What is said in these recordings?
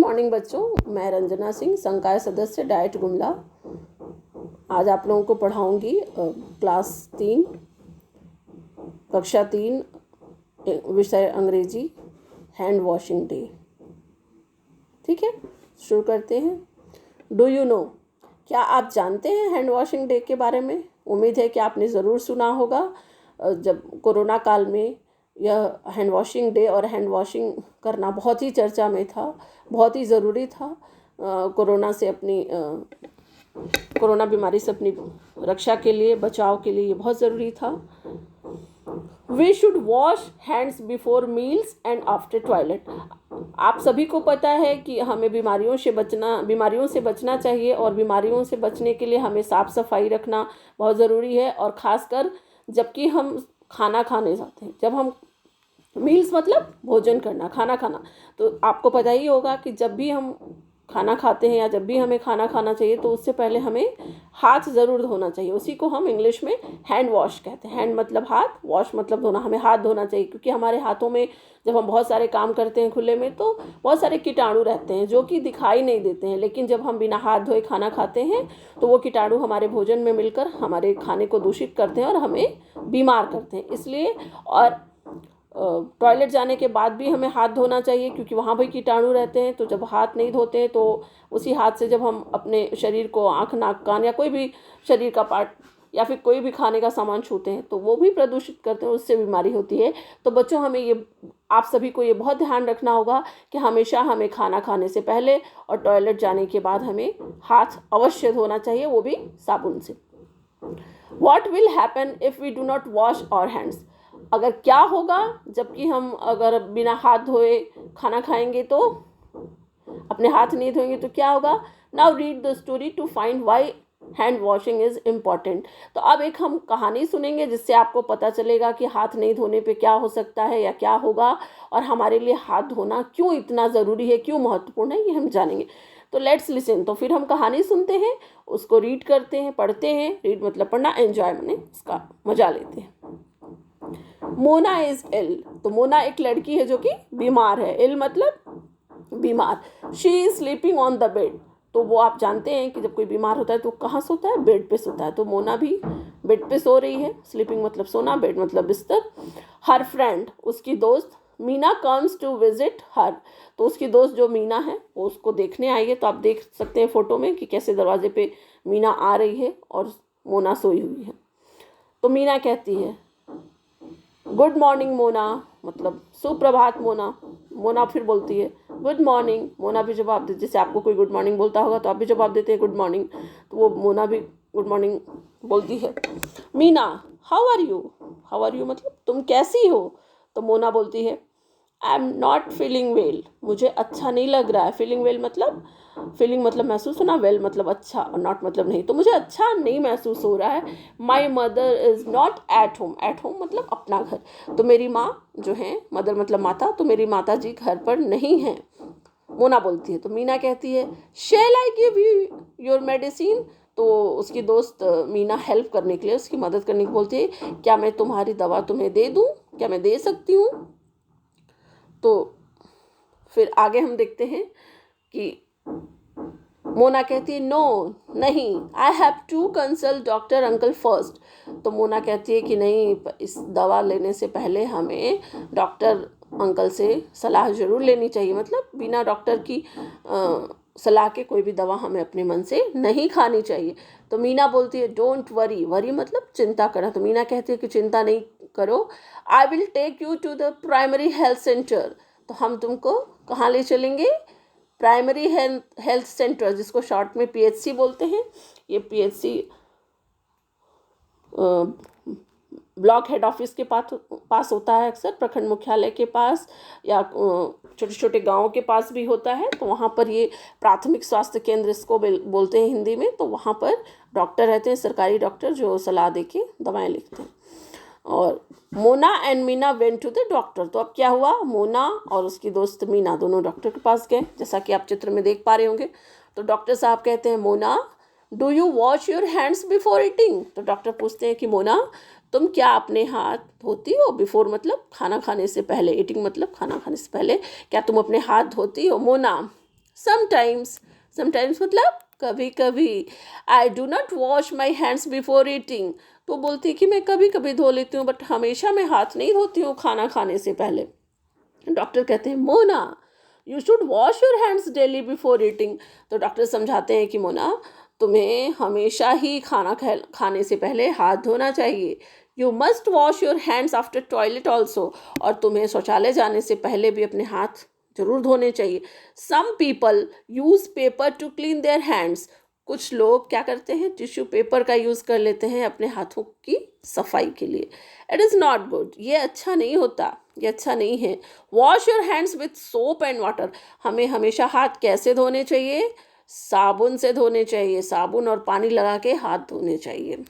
Morning बच्चों, मैं रंजना सिंह, संकाय सदस्य डाइट गुमला। आज आप लोगों को पढ़ाऊंगी क्लास 3 कक्षा 3 विषय अंग्रेजी हैंड वॉशिंग डे। ठीक है, शुरू करते हैं। डू यू नो, क्या आप जानते हैं हैंड वॉशिंग डे के बारे में? उम्मीद है कि आपने ज़रूर सुना होगा। जब कोरोना काल में यह हैंड वॉशिंग डे और हैंड वॉशिंग करना बहुत ही चर्चा में था, बहुत ही ज़रूरी था। कोरोना बीमारी से अपनी रक्षा के लिए, बचाव के लिए ये बहुत ज़रूरी था। We should wash hands before meals and after toilet. आप सभी को पता है कि हमें बीमारियों से बचना चाहिए, और बीमारियों से बचने के लिए हमें साफ़ सफाई रखना बहुत ज़रूरी है। और ख़ासकर जबकि हम खाना खाने जाते हैं, जब हम मील्स मतलब भोजन करना, खाना खाना, तो आपको पता ही होगा कि जब भी हम खाना खाते हैं या जब भी हमें खाना खाना चाहिए तो उससे पहले हमें हाथ ज़रूर धोना चाहिए। उसी को हम इंग्लिश में हैंड वॉश कहते हैं। हैंड मतलब हाथ, वॉश मतलब धोना। हमें हाथ धोना चाहिए क्योंकि हमारे हाथों में जब हम बहुत सारे काम करते हैं खुले में तो बहुत सारे कीटाणु रहते हैं जो कि दिखाई नहीं देते हैं, लेकिन जब हम बिना हाथ धोए खाना खाते हैं तो वो कीटाणु हमारे भोजन में मिलकर हमारे खाने को दूषित करते हैं और हमें बीमार करते हैं। इसलिए और टॉयलेट जाने के बाद भी हमें हाथ धोना चाहिए क्योंकि वहाँ भी कीटाणु रहते हैं। तो जब हाथ नहीं धोते हैं तो उसी हाथ से जब हम अपने शरीर को, आँख, नाक, कान या कोई भी शरीर का पार्ट या फिर कोई भी खाने का सामान छूते हैं तो वो भी प्रदूषित करते हैं, उससे बीमारी होती है। तो बच्चों, आप सभी को ये बहुत ध्यान रखना होगा कि हमेशा हमें खाना खाने से पहले और टॉयलेट जाने के बाद हमें हाथ अवश्य धोना चाहिए, वो भी साबुन से। What will happen if we do not wash our hands? अगर क्या होगा जबकि हम अगर बिना हाथ धोए खाना खाएंगे, तो अपने हाथ नहीं धोएंगे तो क्या होगा? Now read the story to find why hand washing is important. तो अब एक हम कहानी सुनेंगे जिससे आपको पता चलेगा कि हाथ नहीं धोने पे क्या हो सकता है या क्या होगा, और हमारे लिए हाथ धोना क्यों इतना ज़रूरी है, क्यों महत्वपूर्ण है, ये हम जानेंगे। तो लेट्स लिसन। तो फिर हम कहानी सुनते हैं, उसको रीड करते हैं, पढ़ते हैं। रीड मतलब पढ़ना, एंजॉय माने इसका मजा लेते हैं। Mona is ill. तो मोना एक लड़की है जो कि बीमार है। इल मतलब बीमार। She is sleeping on the bed. तो वो आप जानते हैं कि जब कोई बीमार होता है तो कहाँ सोता है? बेड पे सोता है। तो मोना भी बेड पे सो रही है। स्लीपिंग मतलब सोना, बेड मतलब बिस्तर। हर फ्रेंड, उसकी दोस्त, Meena comes to visit her. तो उसकी दोस्त जो मीना है वो उसको देखने आई है। तो आप देख सकते हैं फोटो में कि कैसे दरवाजे पे मीना आ रही है और मोना सोई हुई है। तो मीना कहती है गुड मॉर्निंग मोना, मतलब सुप्रभात मोना। मोना फिर बोलती है गुड मॉर्निंग। मोना भी जवाब देती, जैसे आपको कोई गुड मॉर्निंग बोलता होगा तो आप भी जवाब देते हैं गुड मॉर्निंग, तो वो मोना भी गुड मॉर्निंग बोलती है। Meena how are you. How are you मतलब तुम कैसी हो। तो मोना बोलती है I am not feeling well. मुझे अच्छा नहीं लग रहा है। फीलिंग मतलब महसूस होना, वेल मतलब अच्छा, और नॉट मतलब नहीं। तो मुझे अच्छा नहीं महसूस हो रहा है। My mother is not at home. At home मतलब अपना घर। तो मेरी माँ जो है, मदर मतलब माता, तो मेरी माता जी घर पर नहीं हैं, मोना बोलती है। तो मीना कहती है shall I give you your medicine. तो उसकी दोस्त मीना हेल्प करने के लिए, उसकी मदद करने के लिए बोलती है क्या मैं तुम्हारी दवा तुम्हें दे दूँ, क्या मैं दे सकती हूँ। तो फिर आगे हम देखते हैं कि मोना कहती है नो, नहीं, I have to consult doctor uncle first. तो मोना कहती है कि नहीं, इस दवा लेने से पहले हमें डॉक्टर अंकल से सलाह ज़रूर लेनी चाहिए। मतलब बिना डॉक्टर की सलाह के कोई भी दवा हमें अपने मन से नहीं खानी चाहिए। तो मीना बोलती है डोंट वरी। वरी मतलब चिंता करना। तो मीना कहती है कि चिंता नहीं करो, I will take you to the primary health centre. तो हम तुमको कहाँ ले चलेंगे? प्राइमरी हेल्थ सेंटर, जिसको शॉर्ट में पीएचसी बोलते हैं। ये पीएचसी ब्लॉक हेड ऑफिस के पास होता है, अक्सर प्रखंड मुख्यालय के पास या छोटे छोटे गाँव के पास भी होता है। तो वहाँ पर ये प्राथमिक स्वास्थ्य केंद्र इसको बोलते हैं हिंदी में। तो वहाँ पर डॉक्टर रहते हैं, सरकारी डॉक्टर, जो सलाह दे के दवाएँ लिखते हैं। और Mona and Meena went to the doctor. तो अब क्या हुआ? मोना और उसकी दोस्त मीना दोनों डॉक्टर के पास गए, जैसा कि आप चित्र में देख पा रहे होंगे। तो डॉक्टर साहब कहते हैं Mona do you wash your hands before eating. तो डॉक्टर पूछते हैं कि मोना तुम क्या अपने हाथ धोती हो? बिफोर मतलब खाना खाने से पहले, ईटिंग मतलब खाना खाने से पहले, क्या तुम अपने हाथ धोती हो? मोना समटाइम्स, समटाइम्स मतलब कभी कभी. I do not wash my hands before eating. तो बोलती है कि मैं कभी कभी धो लेती हूँ बट हमेशा मैं हाथ नहीं धोती हूँ खाना खाने से पहले. डॉक्टर कहते हैं Mona you should wash your hands daily before eating. तो डॉक्टर समझाते हैं कि मोना तुम्हें हमेशा ही खाने से पहले हाथ धोना चाहिए. You must wash your hands after toilet also. और तुम्हें शौचालय जाने से पहले भी अपने हाथ जरूर धोने चाहिए. Some people use paper to clean their hands. कुछ लोग क्या करते हैं, टिश्यू पेपर का यूज़ कर लेते हैं अपने हाथों की सफाई के लिए. It is not good. ये अच्छा नहीं होता, ये अच्छा नहीं है. Wash your hands with soap and water. हमें हमेशा हाथ कैसे धोने चाहिए, साबुन से धोने चाहिए. साबुन और पानी लगा के हाथ धोने चाहिए.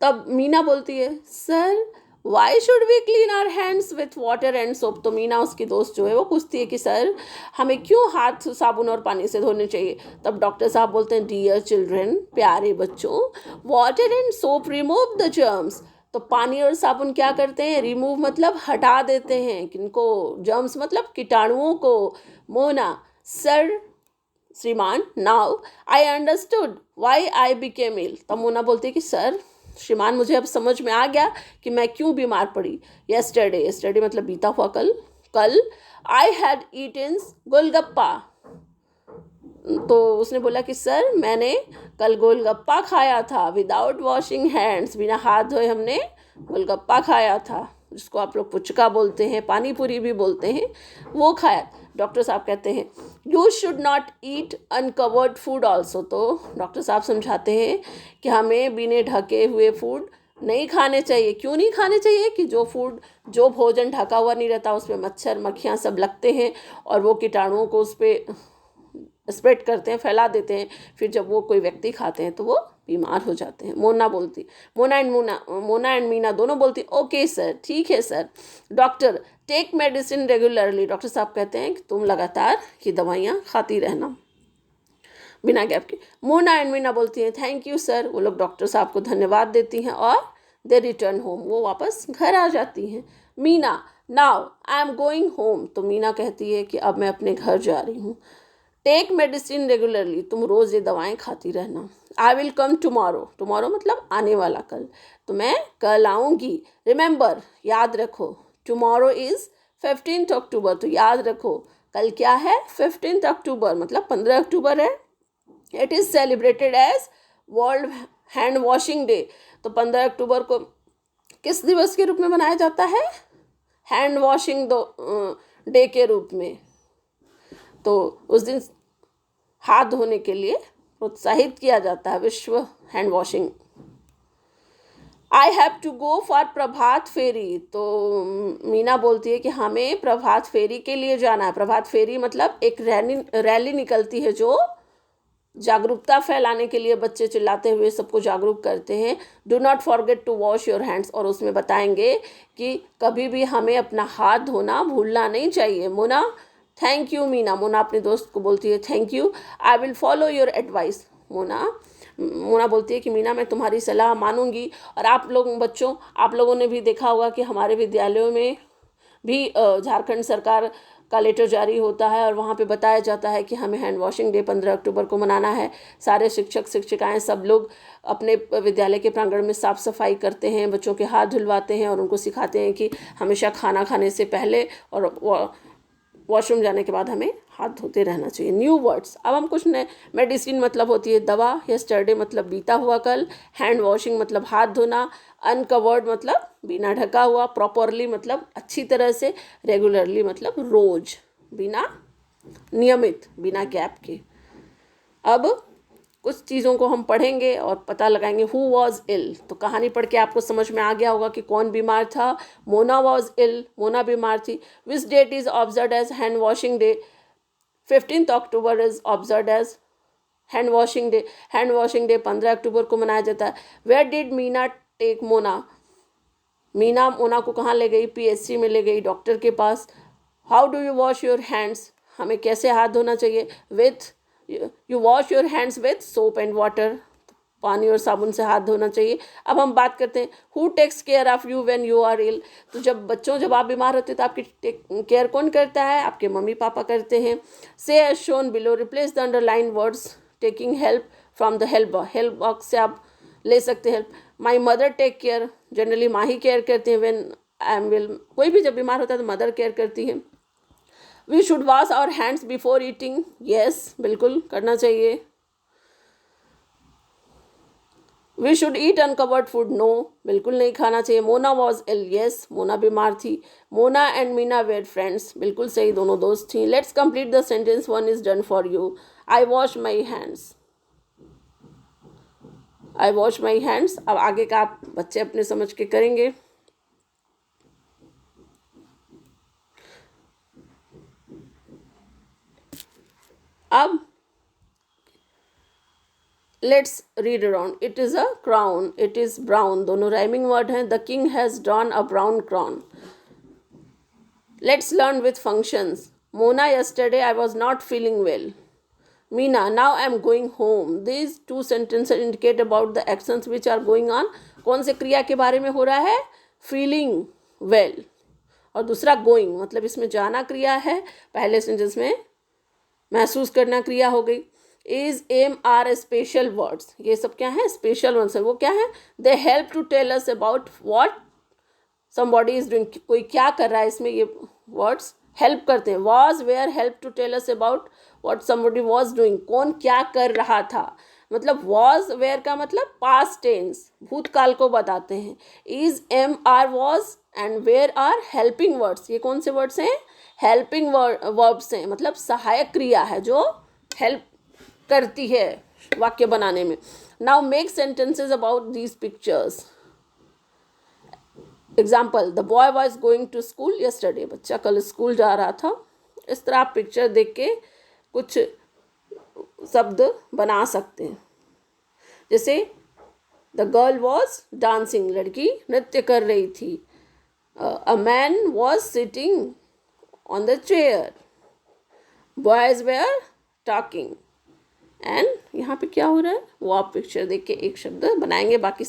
तब मीना बोलती है sir why should we clean our hands with water and soap. तो मीना उसकी दोस्त जो है वो पूछती है कि सर हमें क्यों हाथ साबुन और पानी से धोने चाहिए. तब डॉक्टर साहब बोलते हैं डियर चिल्ड्रन, प्यारे बच्चों, water and soap remove the germs. तो पानी और साबुन क्या करते हैं, रिमूव मतलब हटा देते हैं. किनको, जर्म्स मतलब कीटाणुओं को. मोना सर श्रीमान now I understood why I became ill. तब मोना बोलती है कि सर श्रीमान मुझे अब समझ में आ गया कि मैं क्यों बीमार पड़ी. यस्टरडे, यस्टरडे मतलब बीता हुआ कल, कल आई हैड ईटन गोलगप्पा. तो उसने बोला कि सर मैंने कल गोलगप्पा खाया था. विदाउट वॉशिंग हैंड्स, बिना हाथ धोए हमने गोलगप्पा खाया था, जिसको आप लोग पुचका बोलते हैं, पानी पूरी भी बोलते हैं, वो खाया. डॉक्टर साहब कहते हैं you should not eat uncovered food also. तो डॉक्टर साहब समझाते हैं कि हमें बिना ढके हुए फूड नहीं खाने चाहिए. क्यों नहीं खाने चाहिए कि जो भोजन ढका हुआ नहीं रहता उसमें मच्छर मक्खियाँ सब लगते हैं और वो कीटाणुओं को उस पर स्प्रेड करते हैं, फैला देते हैं. फिर जब वो कोई व्यक्ति खाते हैं तो वो बीमार हो जाते हैं. मोना एंड मीना दोनों बोलती ओके सर, ठीक है sir. Doctor take medicine regularly. Doctor साहब कहते हैं कि तुम लगातार ये दवाइयाँ खाती रहना बिना गैप के. मोना एंड मीना बोलती हैं थैंक यू सर. वो लोग डॉक्टर साहब को धन्यवाद देती हैं और दे रिटर्न होम. वो वापस घर आ जाती हैं. Meena now I am going home. तो मीना कहती है कि अब मैं अपने घर जा रही हूँ. Take medicine regularly. तुम रोज़ ये दवाएं खाती रहना. I will come tomorrow. Tomorrow मतलब आने वाला कल. तो मैं कल आऊँगी. रिमेंबर, याद रखो, टुमारो इज़ 15 अक्टूबर. तो याद रखो कल क्या है, 15 अक्टूबर मतलब 15 अक्टूबर है. It is celebrated as world hand washing day. तो 15 अक्टूबर को किस दिवस के रूप में मनाया जाता है, हैंड वॉशिंग डे के रूप में. तो उस दिन हाथ धोने के लिए प्रोत्साहित किया जाता है, विश्व hand washing. I have to go for prabhat pheri. तो मीना बोलती है कि हमें प्रभात फेरी के लिए जाना है. प्रभात फेरी मतलब एक रैली निकलती है जो जागरूकता फैलाने के लिए बच्चे चिल्लाते हुए सबको जागरूक करते हैं. Do not forget to wash your hands. और उसमें बताएंगे कि कभी भी हमें अपना हाथ धोना भूलना नहीं चाहिए. Mona thank you Meena. मोना अपने दोस्त को बोलती है thank you, I will follow your advice. Mona बोलती है कि मीना मैं तुम्हारी सलाह मानूंगी. और आप लोग बच्चों, आप लोगों ने भी देखा होगा कि हमारे विद्यालयों में भी झारखंड सरकार का लेटर जारी होता है और वहाँ पे बताया जाता है कि हमें हैंड वॉशिंग डे 15 अक्टूबर को मनाना है. सारे शिक्षक शिक्षिकाएं सब लोग अपने विद्यालय के प्रांगण में साफ़ सफाई करते हैं, बच्चों के हाथ धुलवाते हैं और उनको सिखाते हैं कि हमेशा खाना खाने से पहले और वॉशरूम जाने के बाद हमें हाथ धोते रहना चाहिए. New words. अब हम कुछ नए. मेडिसिन मतलब होती है दवा. यस्टरडे मतलब बीता हुआ कल. हैंड वॉशिंग मतलब हाथ धोना. अनकवर्ड मतलब बिना ढका हुआ. प्रॉपरली मतलब अच्छी तरह से. रेगुलरली मतलब रोज, बिना नियमित, बिना गैप के. अब कुछ चीज़ों को हम पढ़ेंगे और पता लगाएंगे. Who was ill. तो कहानी पढ़ के आपको समझ में आ गया होगा कि कौन बीमार था. मोना वॉज इल. मोना बीमार थी. Which date is observe as hand washing day. 15 October is observe as hand washing day. Hand washing day 15 अक्टूबर को मनाया जाता है. Where did Meena take Mona. Meena Mona को कहाँ ले गई, पीएचसी में ले गई, डॉक्टर के पास. How do you wash your hands. हमें कैसे हाथ धोना चाहिए. With you wash your hands with soap and water. पानी और साबुन से हाथ धोना चाहिए। अब हम बात करते हैं who takes care of you when you are ill. तो जब आप बीमार होते हैं तो आपकी केयर कौन करता है? आपके मम्मी पापा करते हैं। से as shown below, replace the underline words taking help from the help box से आप ले सकते हैं help. My mother take care, generally माँ ही केयर करते हैं। व्हेन आई एम विल, कोई भी जब बीमार होता है तो मदर केयर करती है। We should wash our hands before eating, yes बिल्कुल करना चाहिए। We should eat uncovered food, no बिल्कुल नहीं खाना चाहिए। Mona was ill, yes Mona बीमार थी। Mona and Meena were friends, बिल्कुल सही, दोनों दोस्त थी। Let's complete the sentence, one is done for you. I wash my hands, I wash my hands. अब आगे का आप बच्चे अपने समझ के करेंगे। अब let's read around. It is a crown, it is brown, दोनों राइमिंग वर्ड हैं। The king has drawn a brown crown. Let's learn with functions. Mona, yesterday I was not feeling well. Meena, now I am going home. These two sentences indicate about the actions which are going on. कौन से क्रिया के बारे में हो रहा है? feeling well। और दूसरा going, मतलब इसमें जाना क्रिया है, पहले सेंटेंस में महसूस करना क्रिया हो गई। Is am are special words, ये सब क्या है? स्पेशल वर्ड्स है। वो क्या है? They help to tell us about what somebody is doing, कोई क्या कर रहा है, इसमें ये वर्ड्स हेल्प करते हैं। Was were help to tell us about what somebody was doing, कौन क्या कर रहा था। मतलब वॉज वेयर का मतलब पास्ट टेंस, भूतकाल को बताते हैं। Is am are was and were are helping words, ये कौन से वर्ड्स हैं? हेल्पिंग वर्ब्स हैं, मतलब सहायक क्रिया है जो हेल्प करती है वाक्य बनाने में। Now make sentences about these pictures. Example, the boy was going to school yesterday, बच्चा कल स्कूल जा रहा था। इस तरह आप पिक्चर देख के कुछ शब्द बना सकते हैं। जैसे द गर्ल वॉज डांसिंग, लड़की नृत्य कर रही थी। A man was sitting on the chair, boys were talking. And यहाँ पे क्या हो रहा है वो आप पिक्चर देख के एक शब्द बनाएंगे। बाकी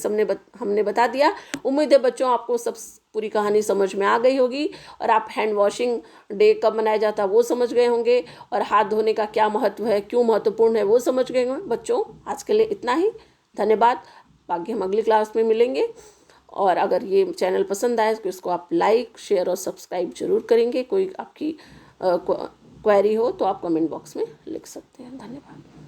हमने बता दिया। उम्मीद है बच्चों आपको सब पूरी कहानी समझ में आ गई होगी और आप हैंड वॉशिंग डे कब मनाया जाता है वो समझ गए होंगे, और हाथ धोने का क्या महत्व है, क्यों महत्वपूर्ण है, वो समझ गए होंगे। बच्चों आज के लिए इतना ही, धन्यवाद। बाकी हम अगली क्लास में मिलेंगे। और अगर ये चैनल पसंद आए तो इसको आप लाइक, शेयर और सब्सक्राइब जरूर करेंगे। कोई आपकी क्वेरी हो तो आप कमेंट बॉक्स में लिख सकते हैं। धन्यवाद।